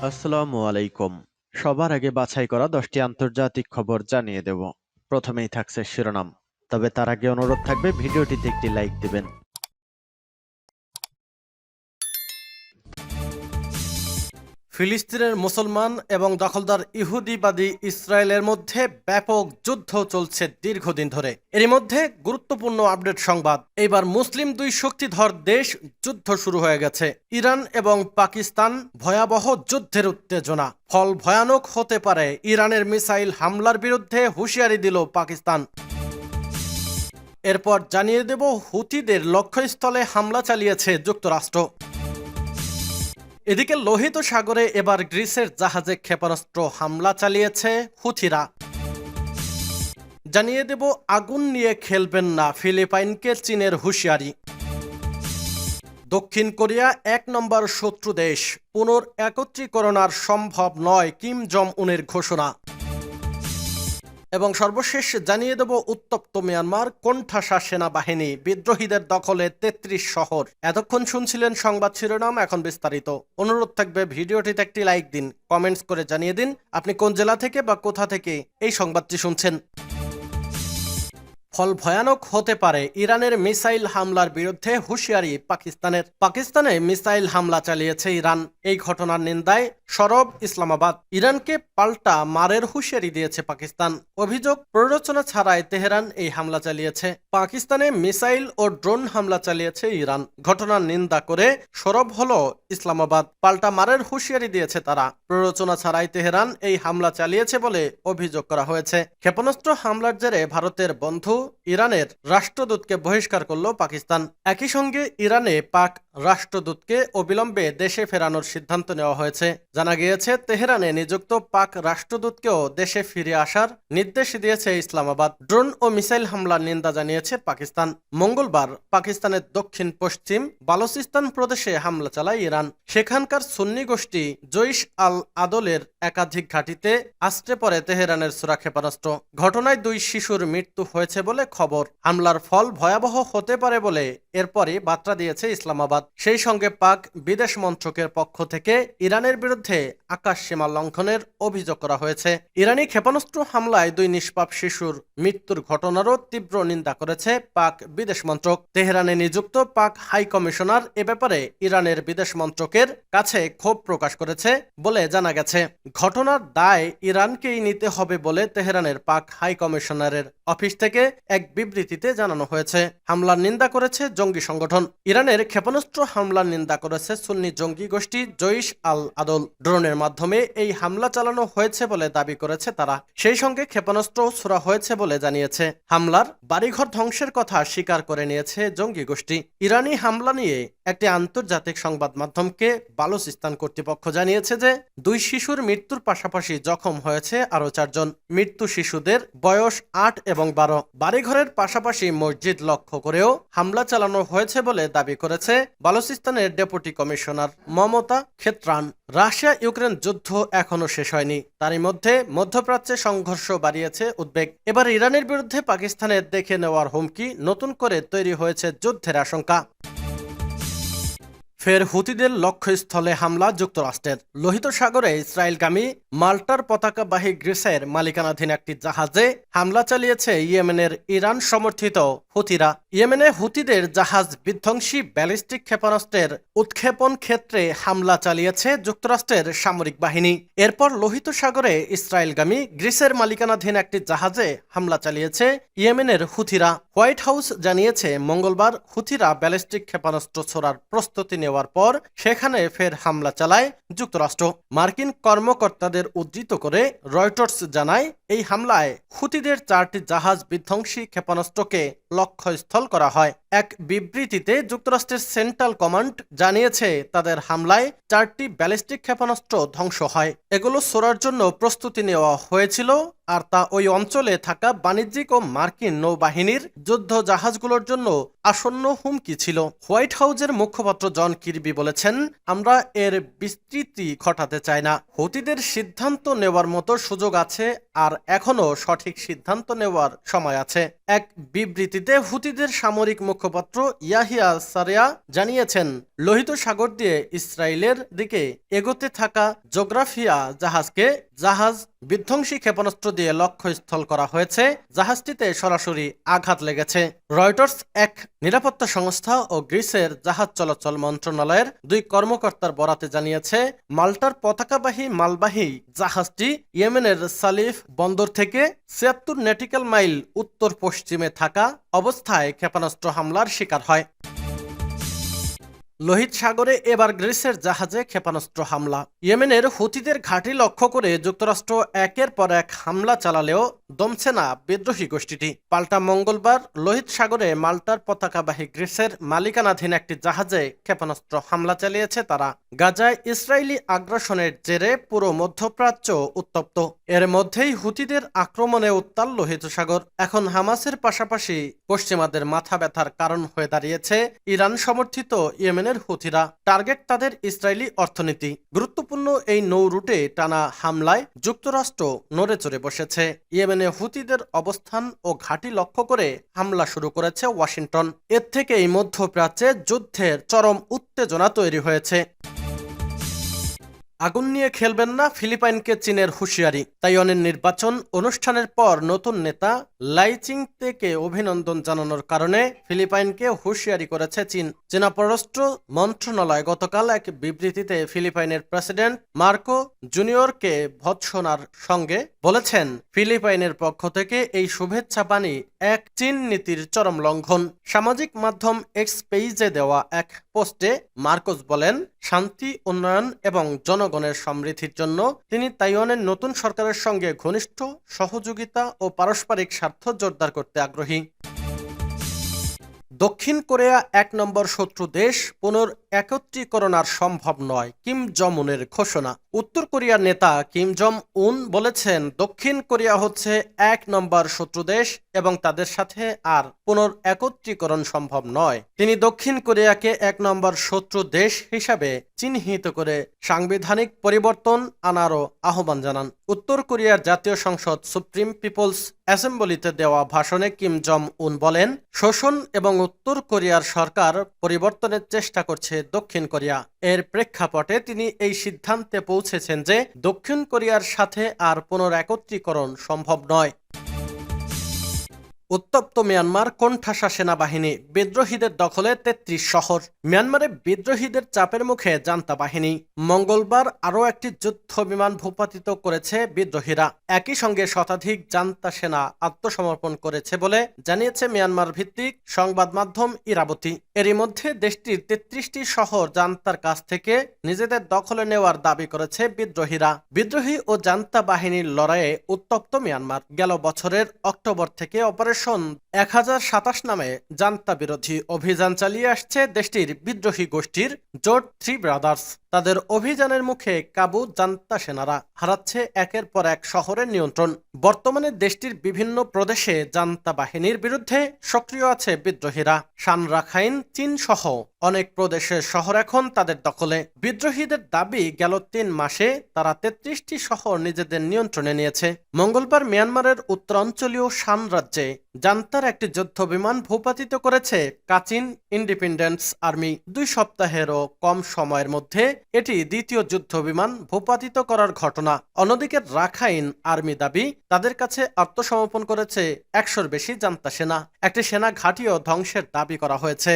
আসসালামু আলাইকুম। সবার আগে বাছাই করা 10টি আন্তর্জাতিক খবর জানিয়ে দেব। প্রথমেই থাকছে শিরোনাম। তবে তার আগে অনুরোধ থাকবে ভিডিওটিতে একটি লাইক দিবেন। ফিলিস্তিনের মুসলমান এবং দখলদার ইহুদিবাদী ইসরায়েলের মধ্যে ব্যাপক যুদ্ধ চলছে দীর্ঘদিন ধরে। এর মধ্যে গুরুত্বপূর্ণ আপডেট সংবাদ, এবার মুসলিম দুই শক্তিধর দেশ যুদ্ধ শুরু হয়ে গেছে। ইরান এবং পাকিস্তান, ভয়াবহ যুদ্ধের উত্তেজনা, ফল ভয়ানক হতে পারে। ইরানের মিসাইল হামলার বিরুদ্ধে হুঁশিয়ারি দিল পাকিস্তান। এরপর জানিয়ে দেব হুতিদের লক্ষ্যস্থলে হামলা চালিয়েছে যুক্তরাষ্ট্র। এদিকে লোহিত সাগরে এবার গ্রিসের জাহাজে ক্ষেপণাস্ত্র হামলা চালিয়েছে হুথিরা। জানিয়ে দেব আগুন নিয়ে খেলবেন না, ফিলিপাইনকে চীনের হুঁশিয়ারি। দক্ষিণ কোরিয়া ১ নম্বর শত্রু দেশ, পুনর্একত্রীকরণ আর সম্ভব নয়, কিম জং উনের ঘোষণা। এবং সর্বশেষ জানিয়ে দেব উত্তপ্ত মিয়ানমার, কোণঠাসা সেনাবাহিনী, বিদ্রোহীদের দখলে ৩৩ শহর। এতক্ষণ শুনছিলেন সংবাদ শিরোনাম, এখন বিস্তারিত। অনুরোধ থাকবে ভিডিওটিতে একটি লাইক দিন, কমেন্টস করে জানিয়ে দিন আপনি কোন জেলা থেকে বা কোথা থেকে এই সংবাদটি শুনছেন। ফল ভয়ানক হতে পারে, ইরানের মিসাইল হামলার বিরুদ্ধে হুঁশিয়ারি পাকিস্তানের। পাকিস্তানে মিসাইল হামলা চালিয়েছে ইরান। এই ঘটনার নিন্দায় সরব ইসলামাবাদ। ইরানকে পাল্টা মারের হুঁশিয়ারি দিয়েছে পাকিস্তান। অভিযোগ, প্ররোচনা ছাড়াই তেহরান এই হামলা চালিয়েছে। পাকিস্তানে মিসাইল ও ড্রোন হামলা চালিয়েছে ইরান। ঘটনার নিন্দা করে সরব হলো ইসলামাবাদ। পাল্টা মারের হুঁশিয়ারি দিয়েছে তারা। প্ররোচনা ছাড়াই তেহরান এই হামলা চালিয়েছে বলে অভিযোগ করা হয়েছে। ক্ষেপণাস্ত্র হামলার জেরে ভারতের বন্ধু ইরানের রাষ্ট্রদূতকে বহিষ্কার করল পাকিস্তান। একই সঙ্গে ইরানে পাক রাষ্ট্রদূতকে অবিলম্বে দেশে ফেরানোর সিদ্ধান্ত নেওয়া হয়েছে। জানা গিয়েছে তেহরানে নিযুক্ত পাক রাষ্ট্রদূতকেও দেশে ফিরে আসার নির্দেশ দিয়েছে ইসলামাবাদ। ড্রোন ও মিসাইল হামলার নিন্দা জানিয়েছে পাকিস্তান। মঙ্গলবার পাকিস্তানের দক্ষিণ পশ্চিম বালুচিস্তান প্রদেশে হামলা চালায় ইরান। সেখানকার সুন্নি গোষ্ঠী জৈশ আল আদলের একাধিক ঘাঁটিতে আশ্রে পড়ে তেহরানের ছোড়া ক্ষেপণাস্ত্র। ঘটনায় 2 শিশুর মৃত্যু হয়েছে বলে খবর। হামলার ফল ভয়াবহ হতে পারে বলে এরপরই বার্তা দিয়েছে ইসলামাবাদ। সেই সঙ্গে পাক বিদেশ মন্ত্রকের পক্ষ থেকে ইরানের বিরুদ্ধে আকাশ সীমা লঙ্ঘনের অভিযোগ করা হয়েছে। ইরানি ক্ষেপণাস্ত্র হামলায় 2 নিষ্পাপ শিশুর মৃত্যুর ঘটনারও তীব্র নিন্দা করেছে পাক বিদেশ মন্ত্রক। তেহরানে নিযুক্ত পাক হাই কমিশনার এ ব্যাপারে ইরানের বিদেশ মন্ত্রকের কাছে ক্ষোভ প্রকাশ করেছে বলে জানা গেছে। ঘটনার দায় ইরানকেই নিতে হবে বলে তেহরানের পাক হাই কমিশনারের অফিস থেকে এক বিবৃতিতে জানানো হয়েছে। হামলার নিন্দা করেছে জঙ্গি সংগঠন। ইরানের ক্ষেপণাস্ত্র হামলার নিন্দা করেছে সুন্নি জঙ্গি গোষ্ঠী জৈশ আল আদল। ড্রোনের মাধ্যমে এই হামলা চালানো হয়েছে বলে দাবি করেছে তারা। সেই সঙ্গে ক্ষেপণাস্ত্র ছোড়া হয়েছে বলে জানিয়েছে। হামলার বাড়িঘর ধ্বংসের কথা স্বীকার করে নিয়েছে জঙ্গি গোষ্ঠী। ইরানি হামলা নিয়ে একটি আন্তর্জাতিক সংবাদ মাধ্যমকে বালুচিস্তান কর্তৃপক্ষ জানিয়েছে যে 2 শিশুর মৃত্যুর পাশাপাশি জখম হয়েছে আরও 4 জন। মৃত্যু শিশুদের বয়স 8 এবং 12। বাড়িঘরের পাশাপাশি মসজিদ লক্ষ্য করেও হামলা চালানো হয়েছে বলে দাবি করেছে বালুচিস্তানের deputy commissioner Mamta Khetran. Russia Ukraine যুদ্ধ এখনো শেষ হয়নি, তারই মধ্যে মধ্যপ্রাচ্যে সংঘর্ষ বাড়িয়েছে উদ্বেগ। এবার ইরানের বিরুদ্ধে পাকিস্তানের দেখে নেওয়ার হুমকি, নতুন করে তৈরি হয়েছে যুদ্ধের আশঙ্কা। ফের হুতিদের লক্ষ্যস্থলে হামলা যুক্তরাষ্ট্রের। লোহিত সাগরে ইসরায়েলগামী মাল্টার পতাকাবাহী গ্রিসের মালিকানাধীন একটি জাহাজে হামলা চালিয়েছে ইয়েমেনের ইরান সমর্থিত হুতিরা। ইয়েমেনে হুতিদের জাহাজ বিধ্বংসী ব্যালিস্টিক ক্ষেপণাস্ত্রের উৎক্ষেপণ ক্ষেত্রে হামলা চালিয়েছে যুক্তরাষ্ট্রের সামরিক বাহিনী। এরপর লোহিত সাগরে ইসরায়েলগামী গ্রিসের মালিকানাধীন একটি জাহাজে হামলা চালিয়েছে ইয়েমেনের হুতিরা। হোয়াইট হাউস জানিয়েছে মঙ্গলবার হুতিরা ব্যালিস্টিক ক্ষেপণাস্ত্র ছোড়ার প্রস্তুতি নেওয়ার পর সেখানে ফের হামলা চালায় যুক্তরাষ্ট্র। মার্কিন কর্মকর্তাদের উদ্ধৃত করে রয়টার্স জানায়, এই হামলায় হুতিদের 4টি জাহাজ বিধ্বংসী ক্ষেপণাস্ত্রকে লক্ষ্যস্থল করা হয়। এক বিবৃতিতে যুক্তরাষ্ট্রের সেন্ট্রাল কমান্ড জানিয়েছে তাদের হামলায় 4টি ব্যালিস্টিক ক্ষেপণাস্ত্র ধ্বংস হয়। এগুলো ছোড়ার জন্য প্রস্তুতি নেওয়া হয়েছিল, আর তা ওই অঞ্চলে থাকা বাণিজ্যিক ও মার্কিন নৌবাহিনীর যুদ্ধ জাহাজগুলোর জন্য আসন্ন হুমকি ছিল। হোয়াইট হাউসের মুখপাত্র জন কির্বি বলেছেন, আমরা এর বিস্তৃতি ঘটাতে চাই না। হুতিদের সিদ্ধান্ত নেওয়ার মতো সুযোগ আছে, আর এখনো সঠিক সিদ্ধান্ত নেওয়ার সময় আছে। এক বিবৃতিতে হুতিদের সামরিক মুখপাত্র ইয়াহিয়া সারিয়া জানিয়েছেন, লোহিত সাগর দিয়ে ইসরায়েলের দিকে এগোতে থাকা জিওগ্রাফিয়া জাহাজ বিধ্বংসী ক্ষেপণাস্ত্র দিয়ে লক্ষ্যস্থল করা হয়েছে। জাহাজটিতে সরাসরি আঘাত লেগেছে। রয়টার্স এক নিরাপত্তা সংস্থা ও গ্রিসের জাহাজ চলাচল মন্ত্রণালয়ের দুই কর্মকর্তার বরাতে জানিয়েছে, মাল্টার পতাকাবাহী মালবাহী জাহাজটি ইয়েমেনের সালিফ বন্দর থেকে ৭৬ নটিক্যাল মাইল উত্তর পশ্চিমে থাকা অবস্থায় ক্ষেপণাস্ত্র হামলার শিকার হয়। লোহিত সাগরে এবার গ্রিসের জাহাজে ক্ষেপণাস্ত্র হামলা। ইয়েমেনের হুতিদের ঘাঁটি লক্ষ্য করে যুক্তরাষ্ট্র একের পর এক হামলা চালালেও দমছে না বিদ্রোহী গোষ্ঠীটি। পাল্টা মঙ্গলবার লোহিত সাগরে মাল্টার পতাকাবাহী গ্রিসের মালিকানাধীন একটি জাহাজে ক্ষেপণাস্ত্র হামলা চালিয়েছে তারা। গাজায় ইসরায়েলি আগ্রাসনের জেরে পুরো মধ্যপ্রাচ্য উত্তপ্ত। এর মধ্যেই হুতিদের আক্রমণে উত্তাল লোহিত সাগর। এখন হামাসের পাশাপাশি পশ্চিমাদের মাথা ব্যথার কারণ হয়ে দাঁড়িয়েছে ইরান সমর্থিত ইয়েমেনের হুথিরা। টার্গেট তাদের ইসরায়েলি অর্থনীতি। গুরুত্বপূর্ণ এই নৌ রুটে টানা হামলায় যুক্তরাষ্ট্র নড়েচড়ে বসেছে। ইয়েমেনে হুথিদের অবস্থান ও ঘাঁটি লক্ষ্য করে হামলা শুরু করেছে ওয়াশিংটন। এর থেকেই মধ্যপ্রাচ্যে যুদ্ধের চরম উত্তেজনা তৈরি হয়েছে। আগুন নিয়ে খেলবেন না, ফিলিপাইনকে চীনের হুঁশিয়ারি। তাইওয়ানের নির্বাচন অনুষ্ঠানের পর নতুন নেতা লাই চিং-তেকে অভিনন্দন জানানোর কারণে ফিলিপাইনকে হুঁশিয়ারি করেছে চীন। চীনা পররাষ্ট্র মন্ত্রণালয় গতকাল এক বিবৃতিতে ফিলিপাইনের প্রেসিডেন্ট মার্কো জুনিয়রকে ভৎসনার সঙ্গে বলেছেন, ফিলিপাইনের পক্ষ থেকে এই শুভেচ্ছা বাণী এক চীন নীতির চরম লঙ্ঘন। সামাজিক মাধ্যম এক্স পেইজে দেওয়া এক পোস্টে মার্কোস বলেন, শান্তি, উন্নয়ন এবং জনগণের সমৃদ্ধির জন্য তিনি তাইওয়ানের নতুন সরকারের সঙ্গে ঘনিষ্ঠ সহযোগিতা ও পারস্পরিক স্বার্থ জোরদার করতে আগ্রহী। দক্ষিণ কোরিয়া এক নম্বর শত্রু দেশ, পুনর্একত্রীকরণ আর সম্ভব নয়, কিম জং উনের ঘোষণা। উত্তর কোরিয়ার নেতা কিম জং উন বলেছেন, দক্ষিণ কোরিয়া হচ্ছে এক নম্বর শত্রু দেশ এবং তাদের সাথে আর পুনর্একত্রীকরণ সম্ভব নয়। তিনি দক্ষিণ কোরিয়াকে এক নম্বর শত্রু দেশ হিসাবে চিহ্নিত করে সাংবিধানিক পরিবর্তন আনারও আহ্বান জানান। উত্তর কোরিয়ার জাতীয় সংসদ সুপ্রিম পিপলস অ্যাসেম্বলিতে দেওয়া ভাষণে কিম জং উন বলেন, শোষণ এবং উত্তর কোরিয়ার সরকার পরিবর্তনের চেষ্টা করছে দক্ষিণ কোরিয়া। এর প্রেক্ষাপটে তিনি এই সিদ্ধান্তে পৌঁছেছেন যে দক্ষিণ কোরিয়ার সাথে আর পুনর্একত্রীকরণ সম্ভব নয়। উত্তপ্ত মিয়ানমার, কোণঠাসা সেনাবাহিনী, বিদ্রোহীদের দখলে ৩৩ শহর। মিয়ানমারে বিদ্রোহীদের চাপের মুখে জান্তা বাহিনী মঙ্গলবার আরও একটি যুদ্ধ বিমান ভূপাতিত করেছে বিদ্রোহীরা। একই সঙ্গে শতাধিক জান্তা সেনা আত্মসমর্পণ করেছে বলে জানিয়েছে মিয়ানমার ভিত্তিক সংবাদ মাধ্যম ইরাবতী। এরই মধ্যে দেশটির ৩৩টি শহর জান্তার কাছ থেকে নিজেদের দখলে নেওয়ার দাবি করেছে বিদ্রোহীরা। বিদ্রোহী ও জান্তা বাহিনীর লড়াইয়ে উত্তপ্ত মিয়ানমার। গেল বছরের অক্টোবর থেকে অপারেশন 1027 নামে জান্তা বিরোধী অভিযান চালিয়ে আসছে দেশটির বিদ্রোহী গোষ্ঠীর জোট থ্রি ব্রাদার্স। তাদের অভিযানের মুখে কাবু জান্তা সেনারা হারাচ্ছে একের পর এক শহরের নিয়ন্ত্রণ। বর্তমানে দেশটির বিভিন্ন প্রদেশে জান্তা বাহিনীর বিরুদ্ধে সক্রিয় আছে বিদ্রোহীরা। শান রাখাইন, চীন সহ অনেক প্রদেশের শহর এখন তাদের দখলে। বিদ্রোহীদের দাবি, গেল ৩ মাসে তারা ৩৩টি শহর নিজেদের নিয়ন্ত্রণে নিয়েছে। মঙ্গলবার মিয়ানমারের উত্তরাঞ্চলীয় শান রাজ্যে জান্তার একটি যুদ্ধ বিমান ভূপাতিত করেছে কাচিন ইন্ডিপেন্ডেন্স আর্মি। ২ সপ্তাহেরও কম সময়ের মধ্যে এটি দ্বিতীয় যুদ্ধ বিমান ভূপাতিত করার ঘটনা। অন্যদিকে রাখাইন আর্মি দাবি, তাদের কাছে আত্মসমর্পণ করেছে ১০০-র বেশি জান্তা সেনা। একটি সেনা ঘাঁটিও ধ্বংসের দাবি করা হয়েছে।